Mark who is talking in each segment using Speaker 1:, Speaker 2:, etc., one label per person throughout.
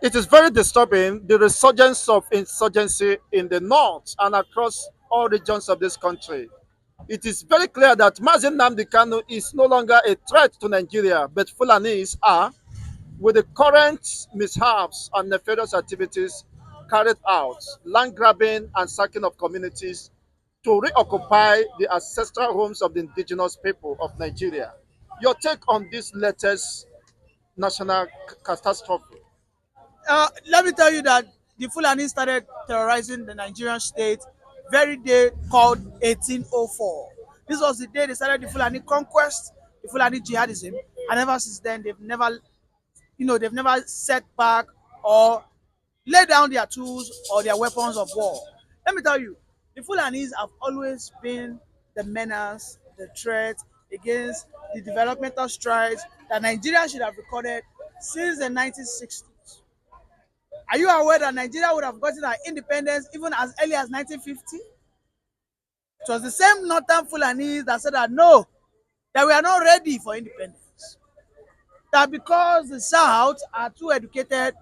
Speaker 1: It is very disturbing the resurgence of insurgency in the north and across all regions of this country. It is very clear that Mazin Namdi Kanu is no longer a threat to Nigeria, but Fulanis are, with the current mishaps and nefarious activities carried out, land grabbing and sacking of communities to reoccupy the ancestral homes of the indigenous people of Nigeria. Your take on this latest national catastrophe?
Speaker 2: Let me tell you that the Fulani started terrorizing the Nigerian state very day called 1804. This was the day they started the Fulani conquest, the Fulani jihadism, and ever since then they've never set back or lay down their tools or their weapons of war. Let me tell you, the Fulanis have always been the menace, the threat against the developmental strides that Nigeria should have recorded since the 1960s. Are you aware that Nigeria would have gotten our independence even as early as 1950? It was the same northern Fulanis that said that no, that we are not ready for independence. That because the South are too educated,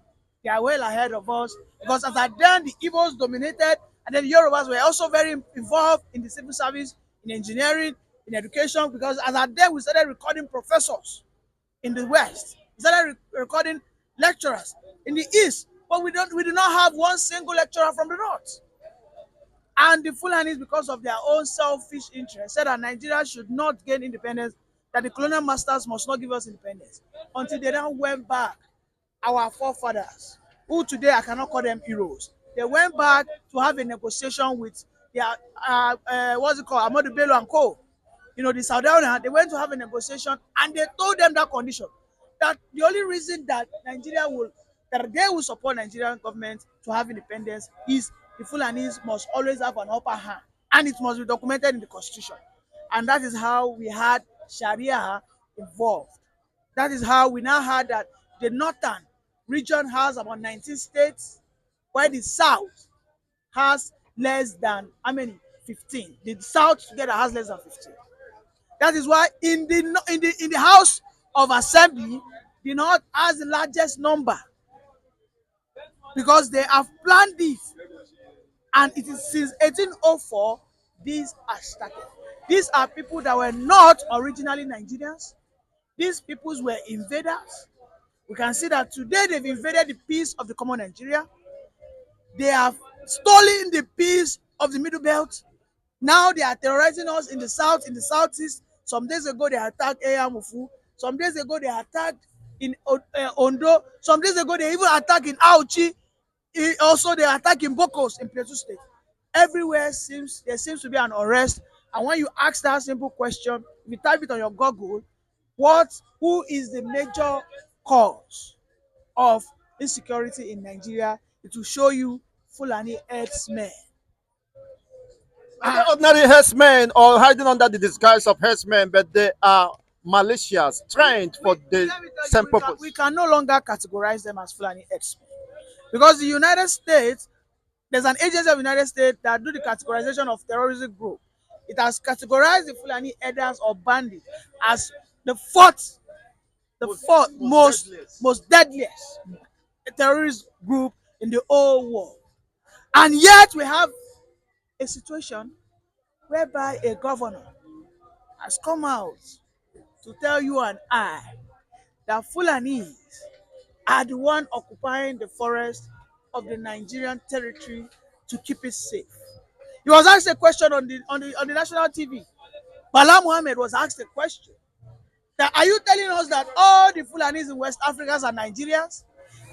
Speaker 2: they are well ahead of us. Because as at then, the Igbos dominated, and then the Yorubas were also very involved in the civil service, in engineering, in education. Because as at then, we started recording professors in the West. We started recording lecturers in the East, but we do not have one single lecturer from the North. And the Fulanis, because of their own selfish interest, said that Nigeria should not gain independence, that the colonial masters must not give us independence until they now went back, our forefathers, who today I cannot call them heroes. They went back to have a negotiation with their, what's it called, Amadu Bello and Co. You know, the Sardauna, they went to have a negotiation and they told them that condition, that the only reason that that they will support Nigerian government to have independence is the Fulanis must always have an upper hand and it must be documented in the constitution. And that is how we had Sharia involved. That is how we now had that the northern region has about 19 states, while the south has less than how many? 15. The south together has less than 15. That is why in the House of Assembly, the North has the largest number because they have planned this, and it is since 1804 these are started. These are people that were not originally Nigerians. These peoples were invaders. We can see that today they've invaded the peace of the common Nigeria. They have stolen the peace of the Middle Belt. Now they are terrorizing us in the south, in the southeast. Some days ago they attacked Eyamufu. Some days ago they attacked in Ondo. Some days ago they even attacked in Auchi. Also they attack in Bokos in Plateau State. Everywhere seems to be an unrest. And when you ask that simple question, if you type it on your Google, who is the major cause of insecurity in Nigeria, it will show you Fulani herdsmen.
Speaker 1: Are they
Speaker 2: Uh,
Speaker 1: ordinary herdsmen or hiding under the disguise of herdsmen, but they are malicious, trained for the
Speaker 2: Let me tell you,
Speaker 1: same
Speaker 2: we
Speaker 1: purpose?
Speaker 2: can no longer categorize them as Fulani herdsmen because the United States, there's an agency of the United States that do the categorization of terrorism group. It has categorized the Fulani herders or bandits as the fourth, the fourth most deadliest terrorist group in the whole world. And yet we have a situation whereby a governor has come out to tell you and I that Fulanis are the one occupying the forest of the Nigerian territory to keep it safe. He was asked a question on the national TV. Bala Muhammad was asked a question that are you telling us that all the Fulanis in West Africa are Nigerians?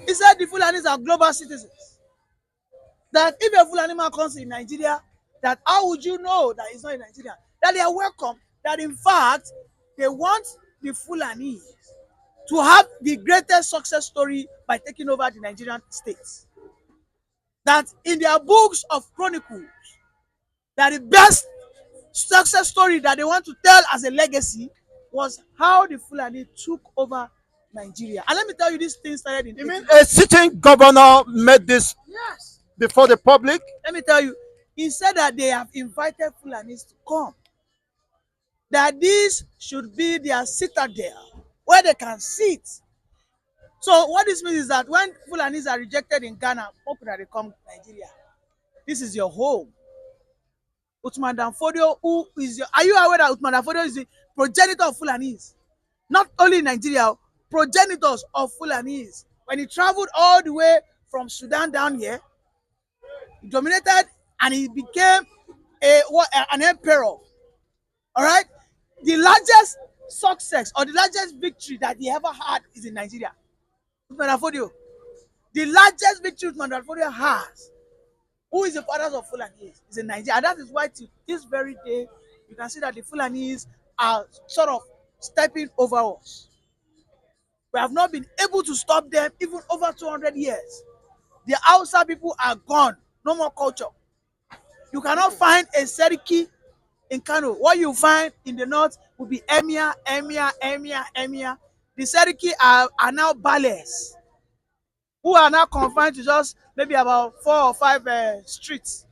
Speaker 2: He said the Fulanis are global citizens. That if a Fulani man comes in Nigeria, that how would you know that he's not in Nigeria? That they are welcome. That in fact they want the Fulanis to have the greatest success story by taking over the Nigerian states. That in their books of chronicles, that the best success story that they want to tell as a legacy was how the Fulani took over Nigeria. And let me tell you, this thing started in
Speaker 1: You mean
Speaker 2: 18.
Speaker 1: a sitting governor made this
Speaker 2: Yes.
Speaker 1: before the public?
Speaker 2: Let me tell you, he said that they have invited Fulanis to come. That this should be their citadel where they can sit So what this means is that when Fulanis are rejected in Ghana, how could they come Nigeria? This is your home. Uthman Danfodio, who is your, are you aware that Uthman Danfodio is the progenitor of Fulanis? Not only in Nigeria, progenitors of Fulanis. When he traveled all the way from Sudan down here, he dominated and he became an emperor. All right? The largest success or the largest victory that he ever had is in Nigeria. Uthman Danfodio. The largest victory Uthman Danfodio has, who is the fathers of Fulanis, is in Nigeria. And that is why to this very day, you can see that the Fulanis are sort of stepping over us. We have not been able to stop them even over 200 years. The Hausa people are gone. No more culture. You cannot find a Seriki in Kano. What you find in the north will be Emir, Emir, Emir, Emir. The Seriki are now ballers who are now confined to just maybe about 4 or 5 streets.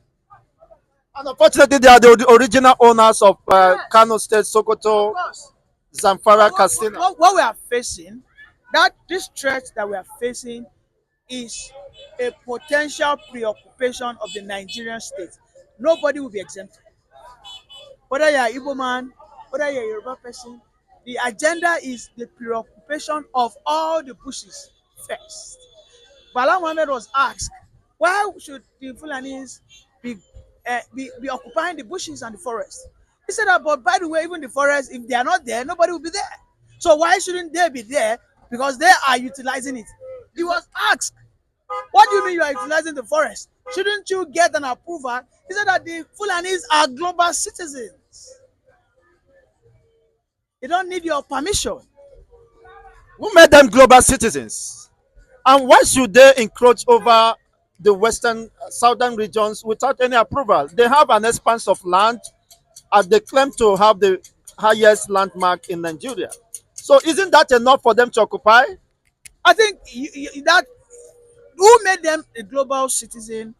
Speaker 1: And unfortunately, they are the original owners of Kano State, Sokoto, Zamfara, Katsina.
Speaker 2: What we are facing, that this threat that we are facing is a potential preoccupation of the Nigerian state. Nobody will be exempt. Whether you are Igbo man, whether you are a Yoruba person, the agenda is the preoccupation of all the bushes first. Bala Mohammed was asked, why should the Fulanis be occupying the bushes and the forest? He said that, but by the way, even the forest, if they are not there, nobody will be there. So why shouldn't they be there? Because they are utilizing it. He was asked, what do you mean you are utilizing the forest? Shouldn't you get an approval? He said that the Fulanis are global citizens. They don't need your permission.
Speaker 1: Who made them global citizens? And why should they encroach over the western, southern regions without any approval? They have an expanse of land, and they claim to have the highest landmark in Nigeria. So isn't that enough for them to occupy?
Speaker 2: I think that who made them a global citizen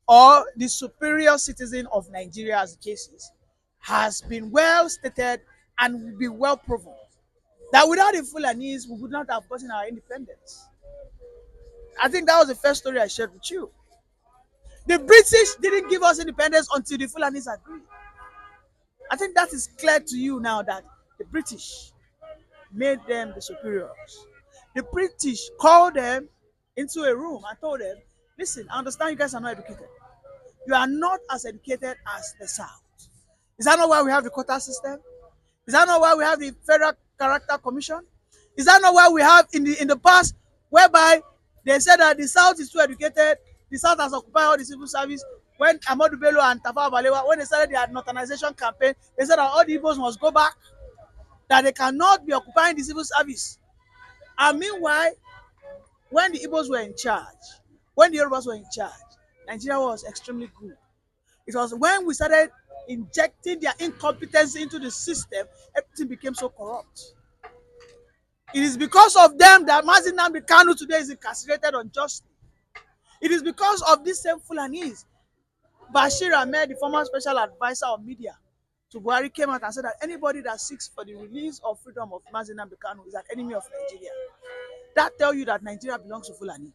Speaker 2: or the superior citizen of Nigeria, as the case is, has been well stated and will be well proven. That without the Fulanis, we would not have gotten our independence. I think that was the first story I shared with you. The British didn't give us independence until the Fulanis agreed. I think that is clear to you now that the British made them the superiors. The British called them into a room and told them, listen, I understand you guys are not educated. You are not as educated as the South. Is that not why we have the quota system? Is that not why we have the Federal Character Commission? Is that not why we have in the past whereby they said that the South is too educated, the South has occupied all the civil service? When Ahmadu Bello and Tafawa Balewa, when they started their northernization campaign, they said that all the Igbos must go back, that they cannot be occupying the civil service. And meanwhile, when the Igbos were in charge, when the Yorubas were in charge, Nigeria was extremely good. It was when we started injecting their incompetence into the system, everything became so corrupt. It is because of them that Mazi Nnamdi Kanu today is incarcerated unjustly. It is because of these same Fulanis. Bashir Ahmed, the former special advisor on media to Buhari, came out and said that anybody that seeks for the release or freedom of Mazi Nnamdi Kanu is an enemy of Nigeria. That tells you that Nigeria belongs to Fulani.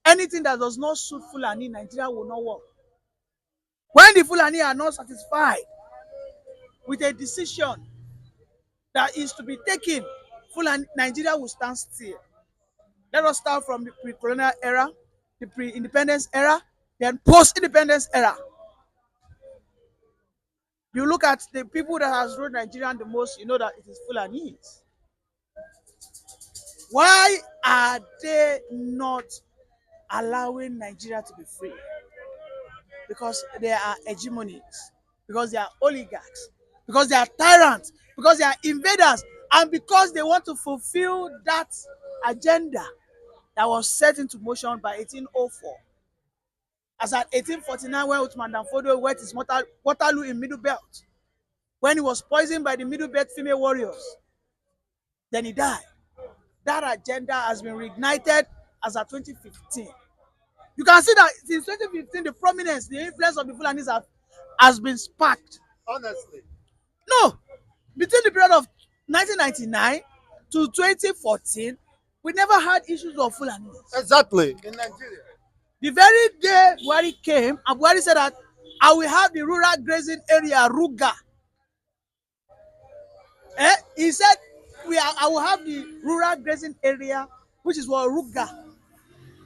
Speaker 2: Anything that does not suit Fulani, Nigeria will not work. When the Fulani are not satisfied with a decision that is to be taken, Fulani, Nigeria will stand still. Let us start from the pre-colonial era, the pre-independence era, then post-independence era. You look at the people that has ruled Nigeria the most, you know that it is Fulanese. Why are they not allowing Nigeria to be free? Because they are hegemonies, because they are oligarchs, because they are tyrants, because they are invaders, and because they want to fulfill that agenda that was set into motion by 1804. As at 1849, when Uthman Danfodio went his Waterloo in Middle Belt, when he was poisoned by the Middle Belt female warriors, then he died. That agenda has been reignited as at 2015. You can see that since 2015, the prominence, the influence of the Fulanis has been sparked.
Speaker 1: Honestly.
Speaker 2: No, between the period of 1999 to 2014, We never had issues of Fulanis.
Speaker 1: Exactly. In Nigeria.
Speaker 2: The very day Buhari came, and Buhari said that I will have the rural grazing area Ruga. He said I will have the rural grazing area, which is what Ruga.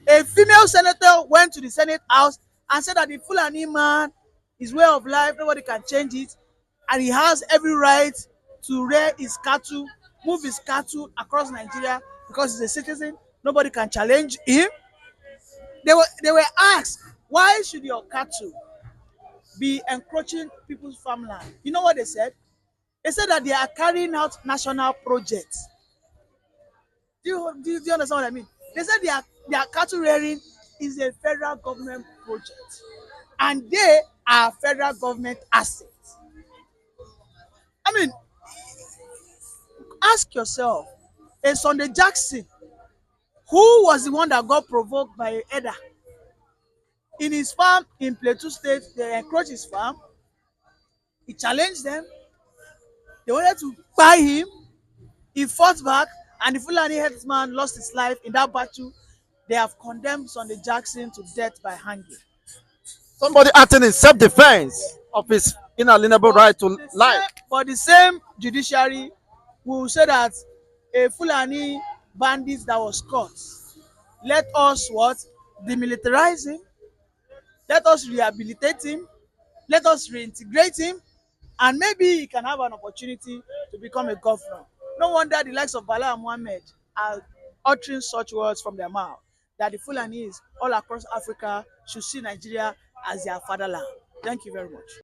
Speaker 2: A female senator went to the Senate House and said that the Fulani man, his way of life, nobody can change it, and he has every right to rear his cattle, move his cattle across Nigeria because he's a citizen. Nobody can challenge him. They were asked, why should your cattle be encroaching people's farmland? You know what they said? They said that they are carrying out national projects. Do you understand what I mean? They said their cattle rearing is a federal government project, and they are federal government assets. I mean, ask yourself, a Sunday Jackson, who was the one that got provoked by a elder in his farm in Plateau State? They encroached his farm. He challenged them. They wanted to buy him. He fought back, and the Fulani headsman lost his life in that battle. They have condemned Sunday Jackson to death by hanging.
Speaker 1: Somebody acting in self-defense of his inalienable
Speaker 2: But
Speaker 1: right to life.
Speaker 2: the same judiciary will say that a Fulani bandit that was caught, let us what? Demilitarize him, let us rehabilitate him, let us reintegrate him, and maybe he can have an opportunity to become a governor. No wonder the likes of Bala and Mohammed are uttering such words from their mouth, that the Fulanis all across Africa should see Nigeria as their fatherland. Thank you very much.